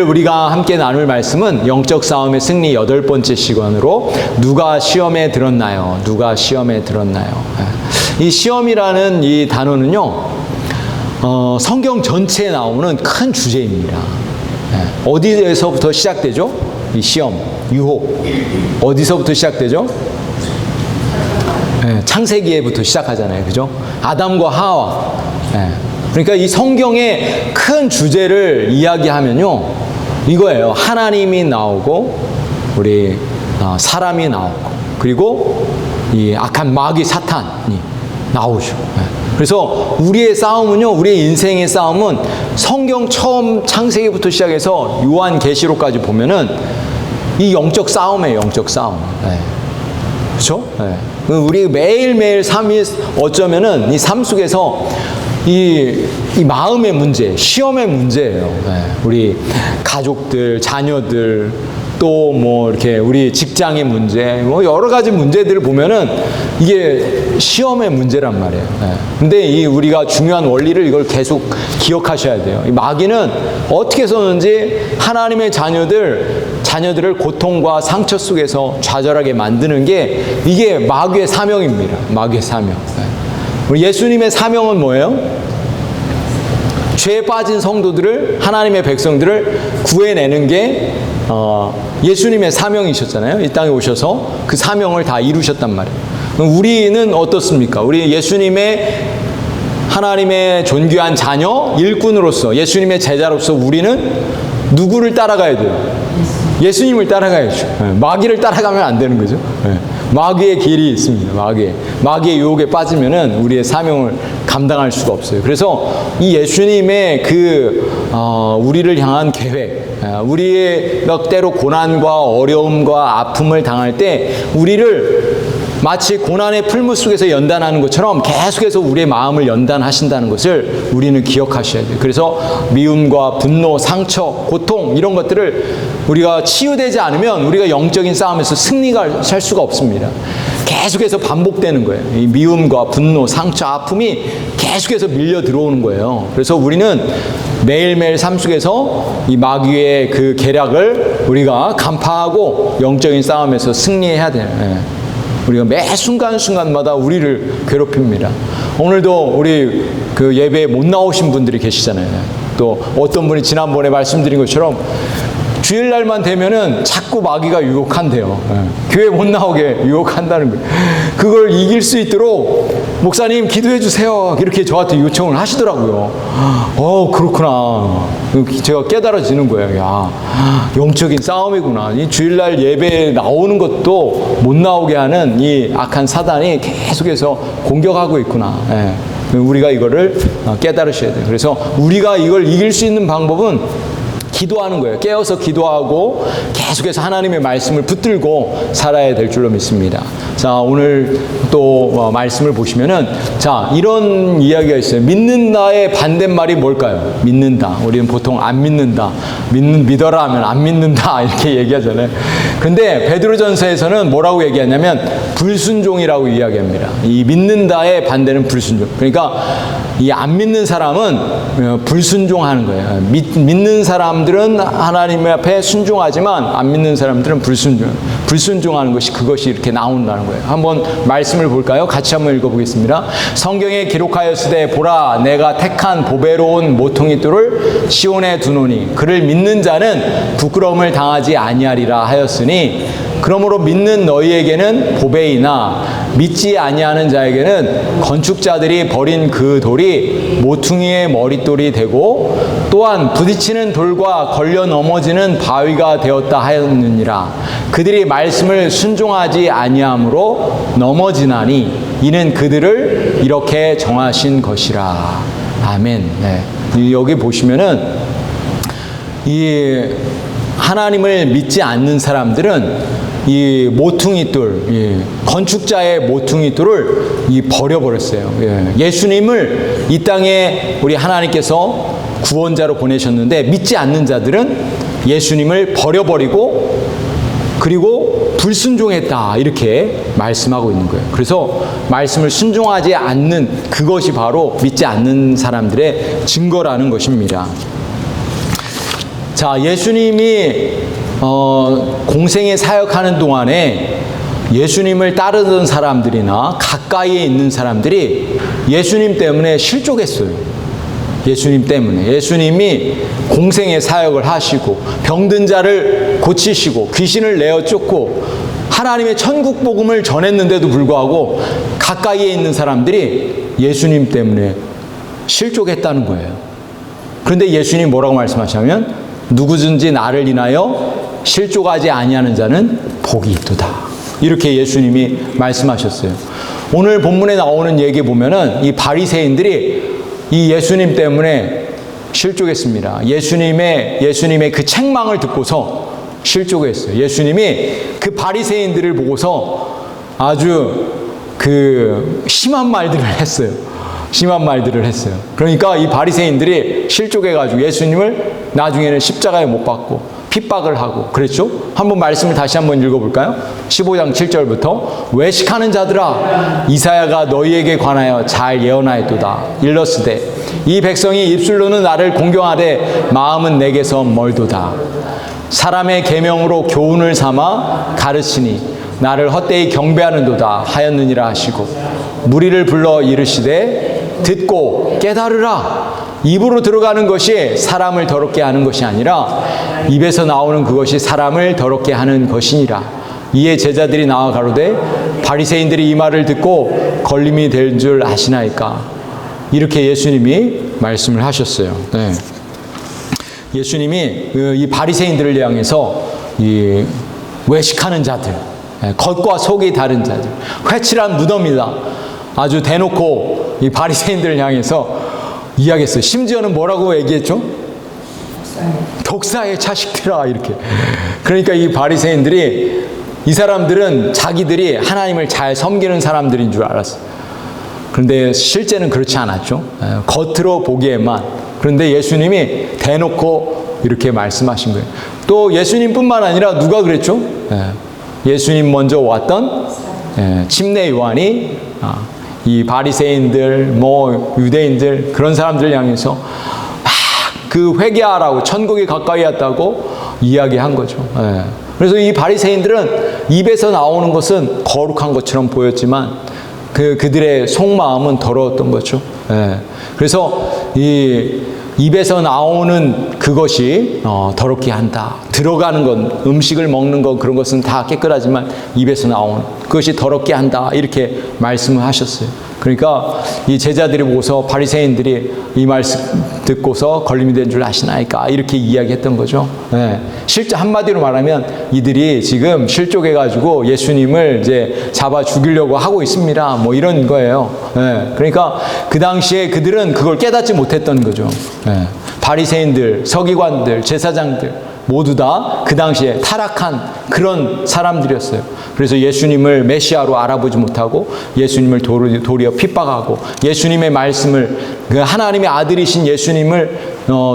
우리가 함께 나눌 말씀은 영적 싸움의 승리 8번째 시간으로 누가 시험에 들었나요? 누가 시험에 들었나요? 이 시험이라는 이 단어는요, 성경 전체에 나오는 큰 주제입니다. 어디에서부터 시작되죠? 이 시험, 유혹. 어디서부터 시작되죠? 창세기에부터 시작하잖아요. 그죠? 아담과 하와. 그러니까 이 성경의 큰 주제를 이야기하면요, 이거예요. 하나님이 나오고, 우리 사람이 나오고, 그리고 이 악한 마귀 사탄이 나오죠. 그래서 우리의 싸움은요, 우리의 인생의 싸움은 성경 처음 창세기부터 시작해서 요한계시록까지 보면은 이 영적 싸움이에요. 영적 싸움. 그렇죠? 우리 매일매일 삶이 어쩌면은 이 삶 속에서 이 마음의 문제, 시험의 문제예요. 우리 가족들, 자녀들, 또 뭐 이렇게 우리 직장의 문제, 뭐 여러 가지 문제들을 보면은 이게 시험의 문제란 말이에요. 근데 이 우리가 중요한 원리를 이걸 계속 기억하셔야 돼요. 이 마귀는 어떻게 해서든지 하나님의 자녀들을 고통과 상처 속에서 좌절하게 만드는 게 이게 마귀의 사명입니다. 마귀의 사명. 우리 예수님의 사명은 뭐예요? 죄에 빠진 성도들을, 하나님의 백성들을 구해내는 게 예수님의 사명이셨잖아요. 이 땅에 오셔서 그 사명을 다 이루셨단 말이에요. 우리는 어떻습니까? 우리 예수님의 하나님의 존귀한 자녀, 일꾼으로서, 예수님의 제자로서 우리는 누구를 따라가야 돼요? 예수님을 따라가야죠. 마귀를 따라가면 안 되는 거죠. 마귀의 길이 있습니다. 마귀의 유혹에 빠지면은 우리의 사명을 감당할 수가 없어요. 그래서 이 예수님의 우리를 향한 계획, 우리가 때로 고난과 어려움과 아픔을 당할 때 우리를 마치 고난의 풀무 속에서 연단하는 것처럼 계속해서 우리의 마음을 연단하신다는 것을 우리는 기억하셔야 돼요. 그래서 미움과 분노, 상처, 고통 이런 것들을 우리가 치유되지 않으면 우리가 영적인 싸움에서 승리가 할 수가 없습니다. 계속해서 반복되는 거예요. 이 미움과 분노, 상처, 아픔이 계속해서 밀려 들어오는 거예요. 그래서 우리는 매일매일 삶 속에서 이 마귀의 그 계략을 우리가 간파하고 영적인 싸움에서 승리해야 돼요. 우리가 매 순간순간마다 우리를 괴롭힙니다. 오늘도 우리 그 예배에 못 나오신 분들이 계시잖아요. 또 어떤 분이 지난번에 말씀드린 것처럼 주일날만 되면은 자꾸 마귀가 유혹한대요. 교회 못 나오게 유혹한다는 거예요. 그걸 이길 수 있도록 목사님 기도해 주세요. 이렇게 저한테 요청을 하시더라고요. 그렇구나. 제가 깨달아지는 거예요. 야, 영적인 싸움이구나. 이 주일날 예배에 나오는 것도 못 나오게 하는 이 악한 사단이 계속해서 공격하고 있구나. 우리가 이거를 깨달으셔야 돼요. 그래서 우리가 이걸 이길 수 있는 방법은 기도하는 거예요. 깨어서 기도하고 계속해서 하나님의 말씀을 붙들고 살아야 될 줄로 믿습니다. 자, 오늘 또 말씀을 보시면은, 자, 이런 이야기가 있어요. 믿는다의 반대말이 뭘까요? 믿는다. 우리는 보통 안 믿는다. 믿어라 하면 안 믿는다. 이렇게 얘기하잖아요. 근데 베드로전서에서는 뭐라고 얘기하냐면 불순종이라고 이야기합니다. 이 믿는다의 반대는 불순종. 그러니까 이 안 믿는 사람은 불순종하는 거예요. 믿는 사람들은 하나님 앞에 순종하지만 안 믿는 사람들은 불순종하는 그것이 이렇게 나온다는 거예요. 한번 말씀을 볼까요? 같이 한번 읽어보겠습니다. 성경에 기록하였으되 보라 내가 택한 보배로운 모퉁이 돌을 시온에 두노니 그를 믿는 자는 부끄러움을 당하지 아니하리라 하였으니 그러므로 믿는 너희에게는 보배이나 믿지 아니하는 자에게는 건축자들이 버린 그 돌이 모퉁이의 머릿돌이 되고 또한 부딪히는 돌과 걸려 넘어지는 바위가 되었다 하였느니라. 그들이 말씀을 순종하지 아니함으로 넘어지나니 이는 그들을 이렇게 정하신 것이라. 아멘. 여기 보시면은 이 하나님을 믿지 않는 사람들은 이 모퉁이돌, 건축자의 모퉁이돌을 버려버렸어요. 예수님을 이 땅에 우리 하나님께서 구원자로 보내셨는데 믿지 않는 자들은 예수님을 버려버리고 그리고 불순종했다 이렇게 말씀하고 있는 거예요. 그래서 말씀을 순종하지 않는 그것이 바로 믿지 않는 사람들의 증거라는 것입니다. 자, 예수님이 공생에 사역하는 동안에 예수님을 따르던 사람들이나 가까이에 있는 사람들이 예수님 때문에 실족했어요. 예수님 때문에. 예수님이 공생의 사역을 하시고 병든 자를 고치시고 귀신을 내어 쫓고 하나님의 천국 복음을 전했는데도 불구하고 가까이에 있는 사람들이 예수님 때문에 실족했다는 거예요. 그런데 예수님이 뭐라고 말씀하시냐면 누구든지 나를 인하여 실족하지 아니하는 자는 복이 있도다. 이렇게 예수님이 말씀하셨어요. 오늘 본문에 나오는 얘기 보면은 이 바리새인들이 이 예수님 때문에 실족했습니다. 예수님의 그 책망을 듣고서 실족했어요. 예수님이 그 바리새인들을 보고서 아주 그 심한 말들을 했어요. 심한 말들을 했어요. 그러니까 이 바리새인들이 실족해가지고 예수님을 나중에는 십자가에 못 박고 핍박을 하고 그랬죠. 한번 말씀을 다시 한번 읽어볼까요? 15장 7절부터 외식하는 자들아 이사야가 너희에게 관하여 잘 예언하였도다. 일러스되 이 백성이 입술로는 나를 공경하되 마음은 내게서 멀도다. 사람의 계명으로 교훈을 삼아 가르치니 나를 헛되이 경배하는도다 하였느니라 하시고 무리를 불러 이르시되 듣고 깨달으라. 입으로 들어가는 것이 사람을 더럽게 하는 것이 아니라 입에서 나오는 그것이 사람을 더럽게 하는 것이니라. 이에 제자들이 나와 가로되 바리새인들이 이 말을 듣고 걸림이 될 줄 아시나이까. 이렇게 예수님이 말씀을 하셨어요. 네. 예수님이 이 바리새인들을 향해서 이 외식하는 자들, 겉과 속이 다른 자들, 회칠한 무덤이다. 아주 대놓고 이 바리새인들을 향해서 이야기했어요. 심지어는 뭐라고 얘기했죠? 독사의 자식들아 이렇게. 그러니까 이 바리새인들이 이 사람들은 자기들이 하나님을 잘 섬기는 사람들인 줄 알았어요. 그런데 실제는 그렇지 않았죠. 겉으로 보기에만. 그런데 예수님이 대놓고 이렇게 말씀하신 거예요. 또 예수님뿐만 아니라 누가 그랬죠? 예수님 먼저 왔던 침례 요한이 이 바리새인들, 유대인들 그런 사람들을 향해서 그 회개하라고 천국이 가까이 왔다고 이야기한 거죠. 그래서 이 바리새인들은 입에서 나오는 것은 거룩한 것처럼 보였지만 그들의 속마음은 더러웠던 거죠. 그래서 이 입에서 나오는 그것이 더럽게 한다. 들어가는 건 음식을 먹는 것 그런 것은 다 깨끗하지만 입에서 나오는 그것이 더럽게 한다. 이렇게 말씀을 하셨어요. 그러니까 이 제자들이 보고서 바리새인들이 이 말씀 듣고서 걸림이 된 줄 아시나이까 이렇게 이야기했던 거죠. 실제 한마디로 말하면 이들이 지금 실족해가지고 예수님을 이제 잡아 죽이려고 하고 있습니다. 뭐 이런 거예요. 그러니까 그 당시에 그들은 그걸 깨닫지 못했던 거죠. 바리새인들, 서기관들, 제사장들 모두 다 그 당시에 타락한 그런 사람들이었어요. 그래서 예수님을 메시아로 알아보지 못하고 예수님을 도리어 핍박하고 예수님의 말씀을 하나님의 아들이신 예수님을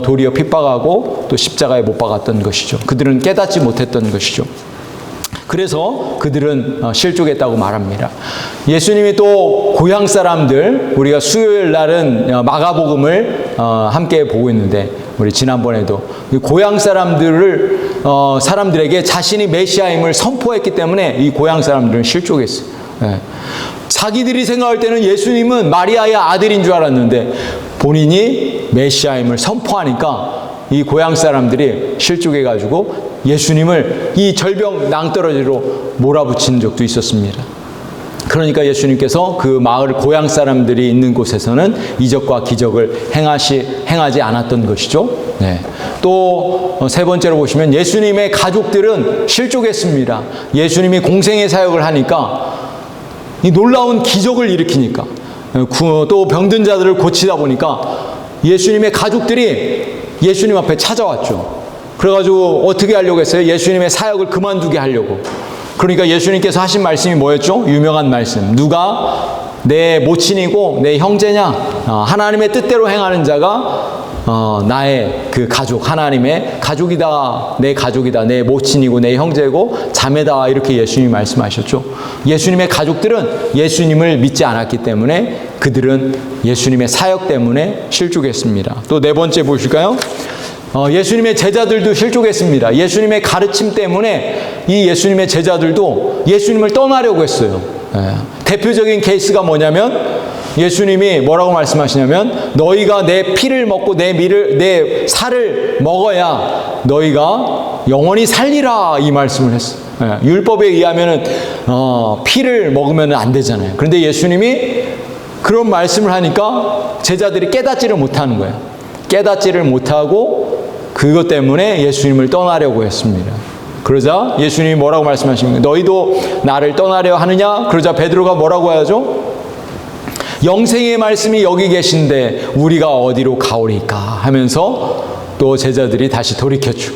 도리어 핍박하고 또 십자가에 못 박았던 것이죠. 그들은 깨닫지 못했던 것이죠. 그래서 그들은 실족했다고 말합니다. 예수님이 또 고향 사람들, 우리가 수요일 날은 마가복음을 함께 보고 있는데 우리 지난번에도 고향 사람들에게 자신이 메시아임을 선포했기 때문에 이 고향 사람들은 실족했어요. 자기들이 생각할 때는 예수님은 마리아의 아들인 줄 알았는데 본인이 메시아임을 선포하니까 이 고향 사람들이 실족해가지고 예수님을 이 절병 낭떠러지로 몰아붙인 적도 있었습니다. 그러니까 예수님께서 그 마을 고향 사람들이 있는 곳에서는 이적과 기적을 행하지 않았던 것이죠. 또 세 번째로 보시면 예수님의 가족들은 실족했습니다. 예수님이 공생의 사역을 하니까 이 놀라운 기적을 일으키니까 또 병든 자들을 고치다 보니까 예수님의 가족들이 예수님 앞에 찾아왔죠. 그래가지고 어떻게 하려고 했어요? 예수님의 사역을 그만두게 하려고. 그러니까 예수님께서 하신 말씀이 뭐였죠? 유명한 말씀. 누가 내 모친이고 내 형제냐? 하나님의 뜻대로 행하는 자가 나의 그 가족, 하나님의 가족이다, 내 모친이고 내 형제고 자매다 이렇게 예수님이 말씀하셨죠. 예수님의 가족들은 예수님을 믿지 않았기 때문에 그들은 예수님의 사역 때문에 실족했습니다. 또 네 번째 보실까요? 예수님의 제자들도 실족했습니다. 예수님의 가르침 때문에 이 예수님의 제자들도 예수님을 떠나려고 했어요. 대표적인 케이스가 뭐냐면 예수님이 뭐라고 말씀하시냐면 너희가 내 피를 먹고 내 살을 먹어야 너희가 영원히 살리라 이 말씀을 했어요. 율법에 의하면은 피를 먹으면 안 되잖아요. 그런데 예수님이 그런 말씀을 하니까 제자들이 깨닫지를 못하는 거예요. 깨닫지를 못하고 그것 때문에 예수님을 떠나려고 했습니다. 그러자 예수님이 뭐라고 말씀하십니까? 너희도 나를 떠나려 하느냐? 그러자 베드로가 뭐라고 하죠? 영생의 말씀이 여기 계신데 우리가 어디로 가오리까 하면서 또 제자들이 다시 돌이켰죠.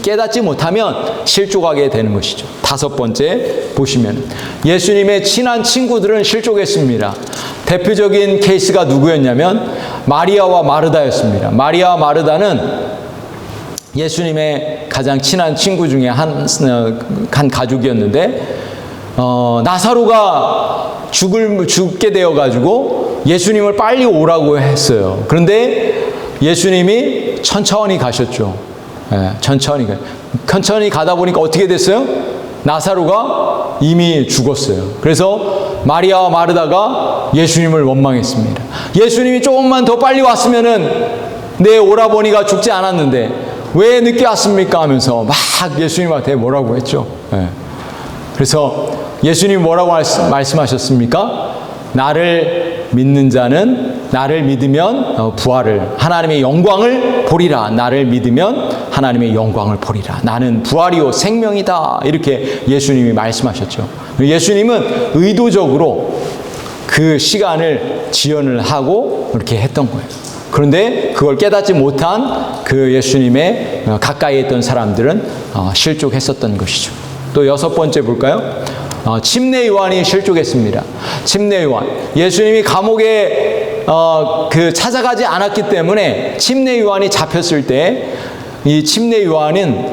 깨닫지 못하면 실족하게 되는 것이죠. 5번째 보시면 예수님의 친한 친구들은 실족했습니다. 대표적인 케이스가 누구였냐면 마리아와 마르다였습니다. 마리아와 마르다는 예수님의 가장 친한 친구 중에 한 가족이었는데 나사로가 죽게 되어가지고 예수님을 빨리 오라고 했어요. 그런데 예수님이 천천히 가셨죠. 천천히 가다 보니까 어떻게 됐어요? 나사로가 이미 죽었어요. 그래서 마리아와 마르다가 예수님을 원망했습니다. 예수님이 조금만 더 빨리 왔으면은 내 오라버니가 죽지 않았는데 왜 늦게 왔습니까? 하면서 막 예수님한테 뭐라고 했죠. 그래서 예수님이 뭐라고 말씀하셨습니까? 나를 믿는 자는 나를 믿으면 부활을 하나님의 영광을 보리라. 나를 믿으면 하나님의 영광을 보리라. 나는 부활이요 생명이다. 이렇게 예수님이 말씀하셨죠. 예수님은 의도적으로 그 시간을 지연을 하고 이렇게 했던 거예요. 그런데 그걸 깨닫지 못한 그 예수님의 가까이 있던 사람들은 실족했었던 것이죠. 또 6번째 볼까요? 침례 요한이 실족했습니다. 침례 요한. 예수님이 감옥에 찾아가지 않았기 때문에 침례 요한이 잡혔을 때 이 침례 요한은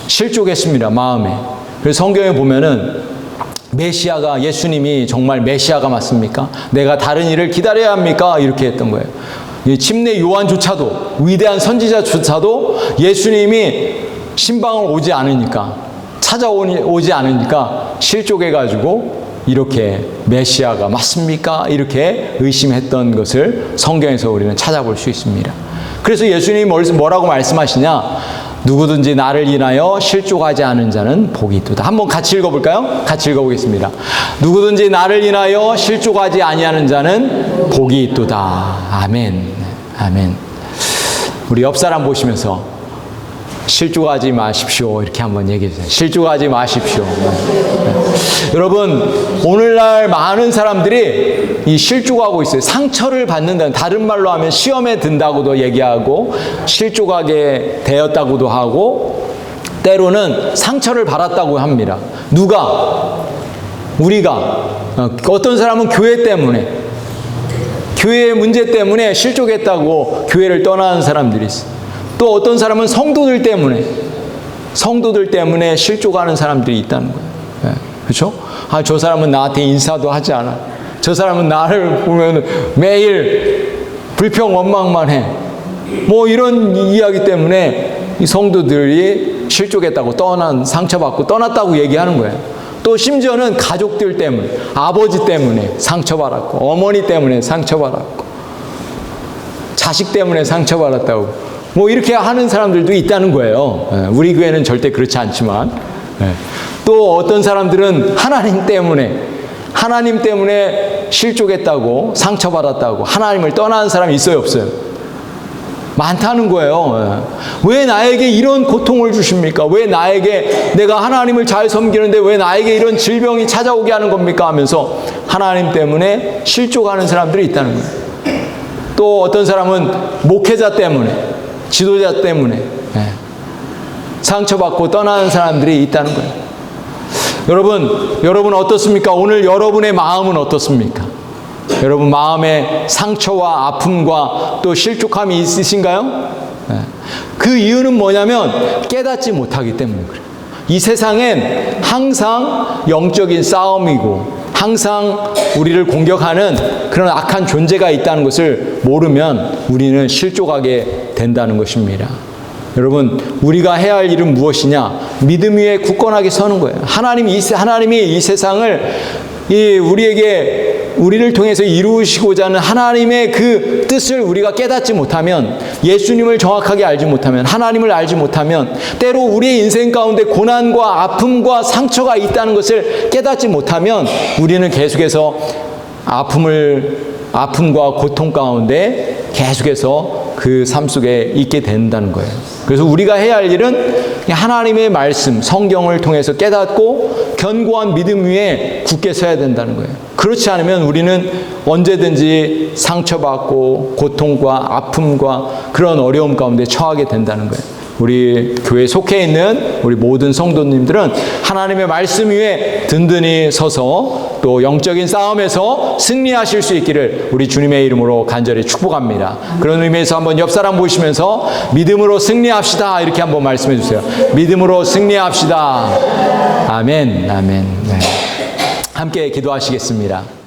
실족했습니다. 마음에. 그래서 성경에 보면은 메시아가 예수님이 정말 메시아가 맞습니까? 내가 다른 일을 기다려야 합니까? 이렇게 했던 거예요. 이 침례 요한조차도 위대한 선지자조차도 예수님이 신방을 오지 않으니까 찾아오지 않으니까 실족해가지고 이렇게 메시아가 맞습니까? 이렇게 의심했던 것을 성경에서 우리는 찾아볼 수 있습니다. 그래서 예수님이 뭐라고 말씀하시냐? 누구든지 나를 인하여 실족하지 않은 자는 복이 있도다. 한번 같이 읽어볼까요? 같이 읽어보겠습니다. 누구든지 나를 인하여 실족하지 아니하는 자는 복이 있도다. 아멘. 아멘. 우리 옆 사람 보시면서 실족하지 마십시오. 이렇게 한번 얘기해 주세요. 실족하지 마십시오. 여러분, 오늘날 많은 사람들이 이 실족하고 있어요. 상처를 받는다는, 다른 말로 하면 시험에 든다고도 얘기하고 실족하게 되었다고도 하고 때로는 상처를 받았다고 합니다. 누가? 우리가. 어떤 사람은 교회 때문에, 교회의 문제 때문에 실족했다고 교회를 떠나는 사람들이 있어요. 또 어떤 사람은 성도들 때문에 실족하는 사람들이 있다는 거예요. 그렇죠? 저 사람은 나한테 인사도 하지 않아. 저 사람은 나를 보면 매일 불평 원망만 해. 뭐 이런 이야기 때문에 이 성도들이 실족했다고 상처받고 떠났다고 얘기하는 거예요. 또 심지어는 가족들 때문에, 아버지 때문에 상처받았고, 어머니 때문에 상처받았고, 자식 때문에 상처받았다고. 뭐 이렇게 하는 사람들도 있다는 거예요. 우리 교회는 절대 그렇지 않지만. 또 어떤 사람들은 하나님 때문에 실족했다고, 상처받았다고, 하나님을 떠나는 사람이 있어요, 없어요? 많다는 거예요. 왜 나에게 이런 고통을 주십니까? 왜 나에게, 내가 하나님을 잘 섬기는데 왜 나에게 이런 질병이 찾아오게 하는 겁니까? 하면서 하나님 때문에 실족하는 사람들이 있다는 거예요. 또 어떤 사람은 목회자 때문에, 지도자 때문에 상처받고 떠나는 사람들이 있다는 거예요. 여러분 어떻습니까? 오늘 여러분의 마음은 어떻습니까? 여러분 마음에 상처와 아픔과 또 실족함이 있으신가요? 그 이유는 뭐냐면 깨닫지 못하기 때문에 그래요. 이 세상엔 항상 영적인 싸움이고 항상 우리를 공격하는 그런 악한 존재가 있다는 것을 모르면 우리는 실족하게 된다는 것입니다. 여러분, 우리가 해야 할 일은 무엇이냐? 믿음 위에 굳건하게 서는 거예요. 하나님이 이 세상을 우리를 통해서 이루시고자 하는 하나님의 그 뜻을 우리가 깨닫지 못하면, 예수님을 정확하게 알지 못하면, 하나님을 알지 못하면, 때로 우리의 인생 가운데 고난과 아픔과 상처가 있다는 것을 깨닫지 못하면 우리는 계속해서 아픔과 고통 가운데 계속해서 그 삶 속에 있게 된다는 거예요. 그래서 우리가 해야 할 일은 하나님의 말씀, 성경을 통해서 깨닫고 견고한 믿음 위에 굳게 서야 된다는 거예요. 그렇지 않으면 우리는 언제든지 상처받고 고통과 아픔과 그런 어려움 가운데 처하게 된다는 거예요. 우리 교회에 속해 있는 우리 모든 성도님들은 하나님의 말씀 위에 든든히 서서 또 영적인 싸움에서 승리하실 수 있기를 우리 주님의 이름으로 간절히 축복합니다. 그런 의미에서 한번 옆 사람 보시면서 믿음으로 승리합시다, 이렇게 한번 말씀해 주세요. 믿음으로 승리합시다. 아멘, 아멘. 네. 함께 기도하시겠습니다.